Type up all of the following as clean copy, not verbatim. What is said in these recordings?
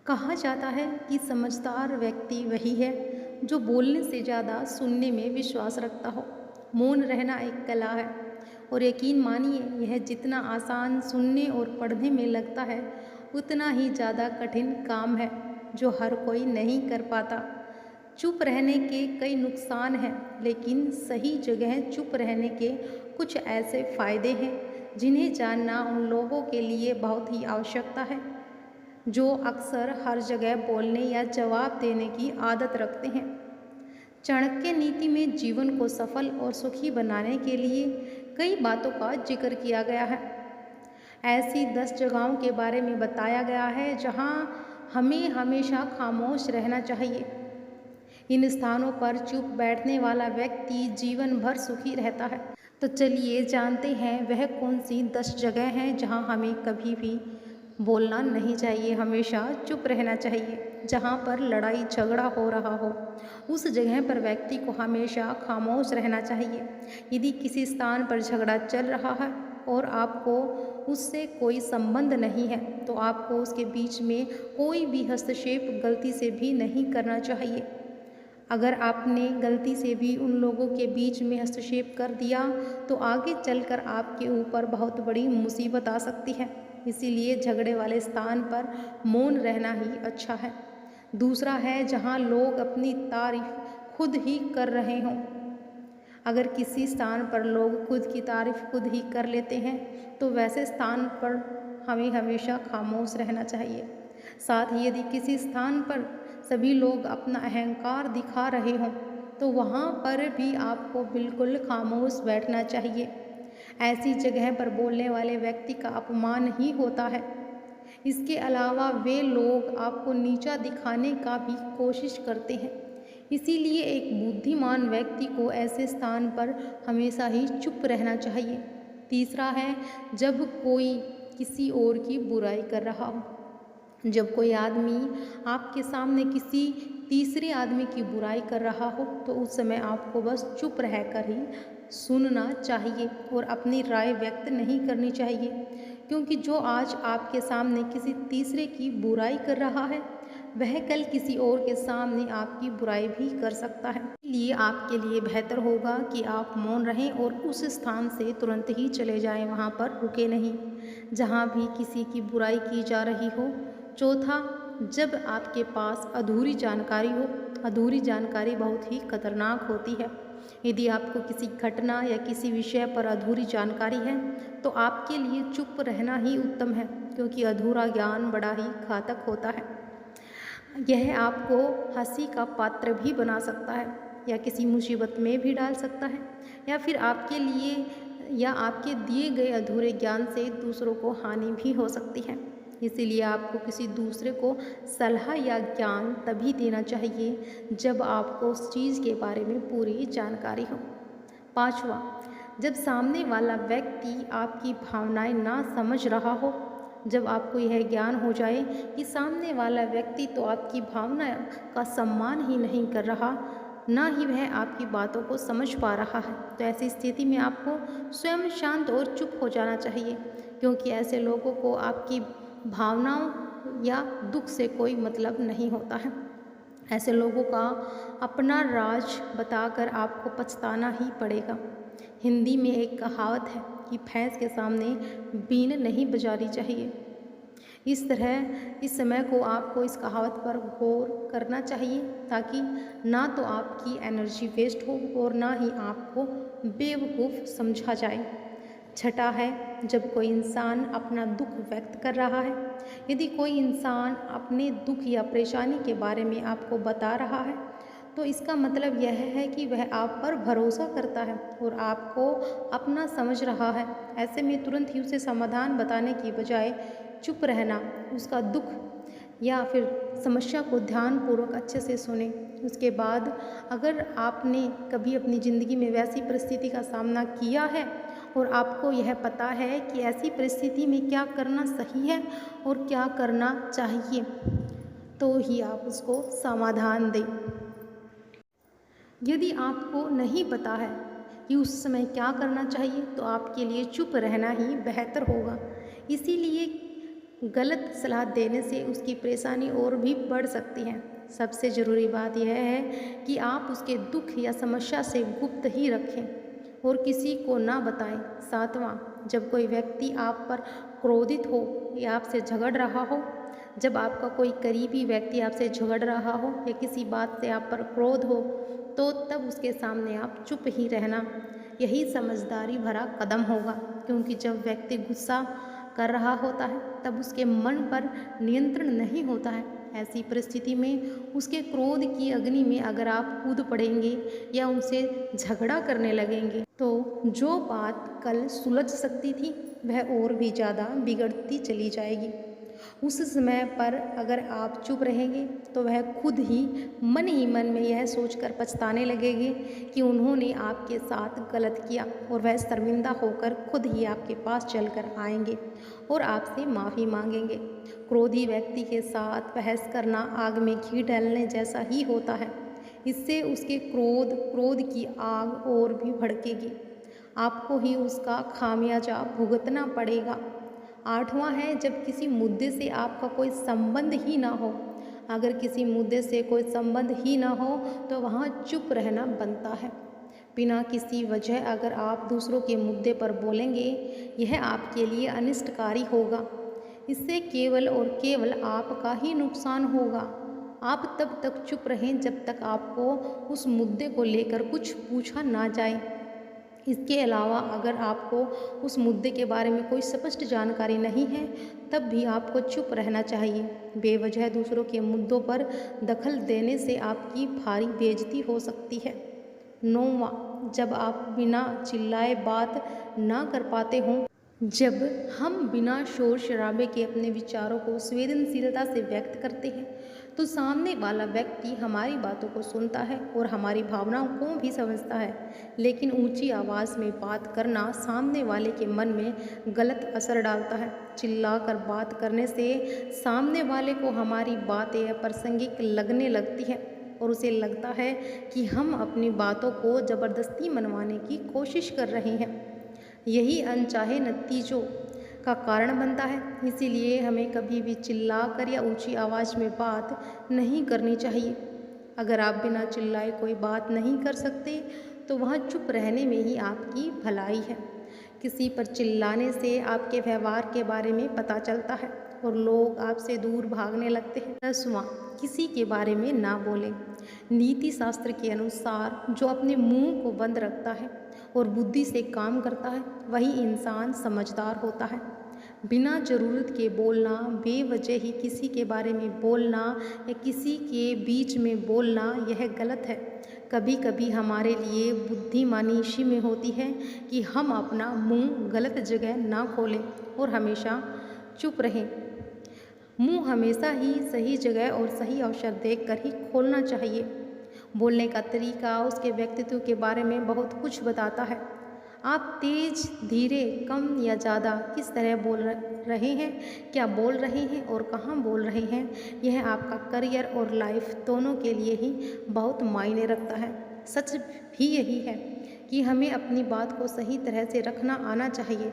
कहा जाता है कि समझदार व्यक्ति वही है जो बोलने से ज़्यादा सुनने में विश्वास रखता हो। मौन रहना एक कला है और यकीन मानिए यह जितना आसान सुनने और पढ़ने में लगता है उतना ही ज़्यादा कठिन काम है जो हर कोई नहीं कर पाता। चुप रहने के कई नुकसान हैं, लेकिन सही जगह चुप रहने के कुछ ऐसे फ़ायदे हैं जिन्हें जानना उन लोगों के लिए बहुत ही आवश्यकता है जो अक्सर हर जगह बोलने या जवाब देने की आदत रखते हैं। चाणक्य नीति में जीवन को सफल और सुखी बनाने के लिए कई बातों का जिक्र किया गया है। ऐसी 10 जगहों के बारे में बताया गया है जहां हमें हमेशा खामोश रहना चाहिए। इन स्थानों पर चुप बैठने वाला व्यक्ति जीवन भर सुखी रहता है। तो चलिए जानते हैं वह कौन सी 10 जगह हैं जहां हमें कभी भी बोलना नहीं चाहिए, हमेशा चुप रहना चाहिए। जहाँ पर लड़ाई झगड़ा हो रहा हो उस जगह पर व्यक्ति को हमेशा खामोश रहना चाहिए। यदि किसी स्थान पर झगड़ा चल रहा है और आपको उससे कोई संबंध नहीं है तो आपको उसके बीच में कोई भी हस्तक्षेप गलती से भी नहीं करना चाहिए। अगर आपने गलती से भी उन लोगों के बीच में हस्तक्षेप कर दिया तो आगे चलकर आपके ऊपर बहुत बड़ी मुसीबत आ सकती है। इसीलिए झगड़े वाले स्थान पर मौन रहना ही अच्छा है। दूसरा है जहां लोग अपनी तारीफ खुद ही कर रहे हों। अगर किसी स्थान पर लोग खुद की तारीफ खुद ही कर लेते हैं तो वैसे स्थान पर हमें हमेशा खामोश रहना चाहिए। साथ ही यदि किसी स्थान पर सभी लोग अपना अहंकार दिखा रहे हों तो वहाँ पर भी आपको बिल्कुल खामोश बैठना चाहिए। ऐसी जगह पर बोलने वाले व्यक्ति का अपमान ही होता है। इसके अलावा वे लोग आपको नीचा दिखाने का भी कोशिश करते हैं। इसीलिए एक बुद्धिमान व्यक्ति को ऐसे स्थान पर हमेशा ही चुप रहना चाहिए। तीसरा है जब कोई किसी और की बुराई कर रहा हो। जब कोई आदमी आपके सामने किसी तीसरे आदमी की बुराई कर रहा हो तो उस समय आपको बस चुप रहकर ही सुनना चाहिए और अपनी राय व्यक्त नहीं करनी चाहिए, क्योंकि जो आज आपके सामने किसी तीसरे की बुराई कर रहा है वह कल किसी और के सामने आपकी बुराई भी कर सकता है। इसलिए आपके लिए बेहतर होगा कि आप मौन रहें और उस स्थान से तुरंत ही चले जाएं, वहाँ पर रुके नहीं जहाँ भी किसी की बुराई की जा रही हो। चौथा, जब आपके पास अधूरी जानकारी हो। अधूरी जानकारी बहुत ही खतरनाक होती है। यदि आपको किसी घटना या किसी विषय पर अधूरी जानकारी है तो आपके लिए चुप रहना ही उत्तम है, क्योंकि अधूरा ज्ञान बड़ा ही घातक होता है। यह आपको हंसी का पात्र भी बना सकता है या किसी मुसीबत में भी डाल सकता है, या फिर आपके लिए या आपके दिए गए अधूरे ज्ञान से दूसरों को हानि भी हो सकती है। इसीलिए आपको किसी दूसरे को सलाह या ज्ञान तभी देना चाहिए जब आपको उस चीज़ के बारे में पूरी जानकारी हो। पाँचवा, जब सामने वाला व्यक्ति आपकी भावनाएं ना समझ रहा हो। जब आपको यह ज्ञान हो जाए कि सामने वाला व्यक्ति तो आपकी भावना का सम्मान ही नहीं कर रहा, ना ही वह आपकी बातों को समझ पा रहा है, तो ऐसी स्थिति में आपको स्वयं शांत और चुप हो जाना चाहिए, क्योंकि ऐसे लोगों को आपकी भावनाओं या दुख से कोई मतलब नहीं होता है। ऐसे लोगों का अपना राज बताकर आपको पछताना ही पड़ेगा। हिंदी में एक कहावत है कि भैंस के सामने बीन नहीं बजानी चाहिए। इस तरह इस समय को आपको इस कहावत पर गौर करना चाहिए, ताकि ना तो आपकी एनर्जी वेस्ट हो और ना ही आपको बेवकूफ़ समझा जाए। छठा है, जब कोई इंसान अपना दुख व्यक्त कर रहा है। यदि कोई इंसान अपने दुख या परेशानी के बारे में आपको बता रहा है तो इसका मतलब यह है कि वह आप पर भरोसा करता है और आपको अपना समझ रहा है। ऐसे में तुरंत ही उसे समाधान बताने की बजाय चुप रहना, उसका दुख या फिर समस्या को ध्यानपूर्वक अच्छे से सुने। उसके बाद अगर आपने कभी अपनी ज़िंदगी में वैसी परिस्थिति का सामना किया है और आपको यह पता है कि ऐसी परिस्थिति में क्या करना सही है और क्या करना चाहिए, तो ही आप उसको समाधान दें। यदि आपको नहीं पता है कि उस समय क्या करना चाहिए तो आपके लिए चुप रहना ही बेहतर होगा। इसीलिए गलत सलाह देने से उसकी परेशानी और भी बढ़ सकती है। सबसे ज़रूरी बात यह है कि आप उसके दुख या समस्या से गुप्त ही रखें और किसी को ना बताएं। 7वां, जब कोई व्यक्ति आप पर क्रोधित हो या आपसे झगड़ रहा हो, जब आपका कोई करीबी व्यक्ति आपसे झगड़ रहा हो या किसी बात से आप पर क्रोध हो, तो तब उसके सामने आप चुप ही रहना, यही समझदारी भरा कदम होगा। क्योंकि जब व्यक्ति गुस्सा कर रहा होता है तब उसके मन पर नियंत्रण नहीं होता है। ऐसी परिस्थिति में उसके क्रोध की अग्नि में अगर आप कूद पड़ेंगे या उनसे झगड़ा करने लगेंगे तो जो बात कल सुलझ सकती थी वह और भी ज़्यादा बिगड़ती चली जाएगी। उस समय पर अगर आप चुप रहेंगे तो वह खुद ही मन में यह सोचकर पछताने लगेंगे कि उन्होंने आपके साथ गलत किया, और वह शर्मिंदा होकर खुद ही आपके पास चलकर आएंगे और आपसे माफ़ी मांगेंगे। क्रोधी व्यक्ति के साथ बहस करना आग में घी डालने जैसा ही होता है। इससे उसके क्रोध की आग और भी भड़केगी। आपको ही उसका खामियाजा भुगतना पड़ेगा। 8वां है, जब किसी मुद्दे से आपका कोई संबंध ही ना हो। अगर किसी मुद्दे से कोई संबंध ही ना हो तो वहाँ चुप रहना बनता है। बिना किसी वजह अगर आप दूसरों के मुद्दे पर बोलेंगे, यह आपके लिए अनिष्टकारी होगा। इससे केवल और केवल आपका ही नुकसान होगा। आप तब तक चुप रहें जब तक आपको उस मुद्दे को लेकर कुछ पूछा ना जाए। इसके अलावा अगर आपको उस मुद्दे के बारे में कोई स्पष्ट जानकारी नहीं है तब भी आपको चुप रहना चाहिए। बेवजह दूसरों के मुद्दों पर दखल देने से आपकी भारी बेइज्जती हो सकती है। 9वां, जब आप बिना चिल्लाए बात ना कर पाते हों। जब हम बिना शोर शराबे के अपने विचारों को संवेदनशीलता से व्यक्त करते हैं तो सामने वाला व्यक्ति हमारी बातों को सुनता है और हमारी भावनाओं को भी समझता है। लेकिन ऊंची आवाज़ में बात करना सामने वाले के मन में गलत असर डालता है। चिल्लाकर बात करने से सामने वाले को हमारी बातें अप्रासंगिक लगने लगती है और उसे लगता है कि हम अपनी बातों को ज़बरदस्ती मनवाने की कोशिश कर रहे हैं। यही अनचाहे नतीजों का कारण बनता है। इसीलिए हमें कभी भी चिल्लाकर या ऊंची आवाज़ में बात नहीं करनी चाहिए। अगर आप बिना चिल्लाए कोई बात नहीं कर सकते तो वहाँ चुप रहने में ही आपकी भलाई है। किसी पर चिल्लाने से आपके व्यवहार के बारे में पता चलता है और लोग आपसे दूर भागने लगते हैं। 10वां, किसी के बारे में ना बोलें। नीति शास्त्र के अनुसार जो अपने मुंह को बंद रखता है और बुद्धि से काम करता है वही इंसान समझदार होता है। बिना ज़रूरत के बोलना, बेवजह ही किसी के बारे में बोलना या किसी के बीच में बोलना, यह गलत है। कभी कभी हमारे लिए बुद्धिमानी इसी में होती है कि हम अपना मुंह गलत जगह ना खोलें और हमेशा चुप रहें। मुंह हमेशा ही सही जगह और सही अवसर देखकर ही खोलना चाहिए। बोलने का तरीका उसके व्यक्तित्व के बारे में बहुत कुछ बताता है। आप तेज, धीरे, कम या ज़्यादा किस तरह बोल रहे हैं, क्या बोल रहे हैं और कहाँ बोल रहे हैं, यह आपका करियर और लाइफ दोनों के लिए ही बहुत मायने रखता है। सच भी यही है कि हमें अपनी बात को सही तरह से रखना आना चाहिए,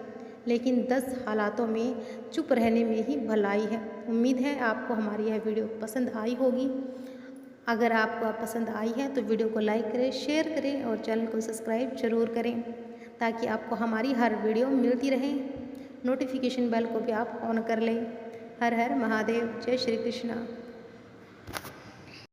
लेकिन 10 हालातों में चुप रहने में ही भलाई है। उम्मीद है आपको हमारी यह वीडियो पसंद आई होगी। अगर आपको पसंद आई है तो वीडियो को लाइक करें, शेयर करें और चैनल को सब्सक्राइब जरूर करें ताकि आपको हमारी हर वीडियो मिलती रहे। नोटिफिकेशन बेल को भी आप ऑन कर लें। हर हर महादेव। जय श्री कृष्णा।